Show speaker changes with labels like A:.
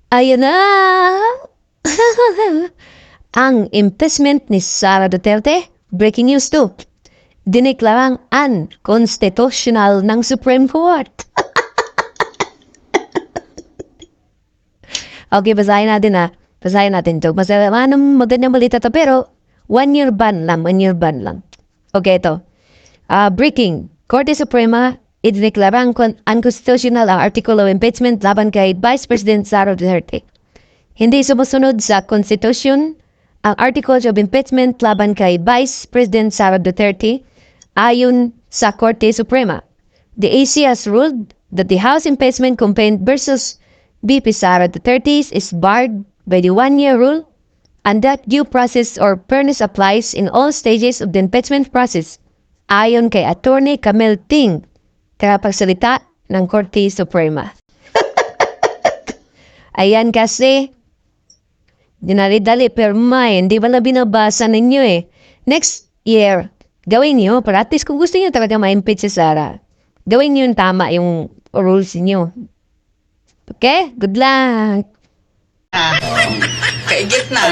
A: Ayan na! Ang impeachment ni Sara Duterte, breaking news to, diniklarang unconstitutional ng Supreme Court. Okay, basahin natin ha. Basahin natin to. Anong magandang balita to, pero 1 year ban lang, 1 year ban lang. Okay, ito. Breaking. Korte Suprema, idineklarang unconstitutional ang artikulo impeachment laban kay Vice President Sara Duterte. Hindi sumusunod sa Constitution ang articles of impeachment laban kay Vice President Sara Duterte ayon sa Korte Suprema. The AC has ruled that the House impeachment complaint versus VP Sara Duterte is barred by the 1 year rule and that due process or fairness applies in all stages of the impeachment process. Ayon kay Attorney Camille Ting, tagapagsalita ng Korte Suprema. Ayan kasi, dinali-dali pero hindi wala binabasa ninyo eh. Next year, gawin nyo, para at least kung gusto nyo talaga ma-impeach si Sara, gawin nyo yung tama yung rules nyo. Okay? Good luck!
B: Kaigit na.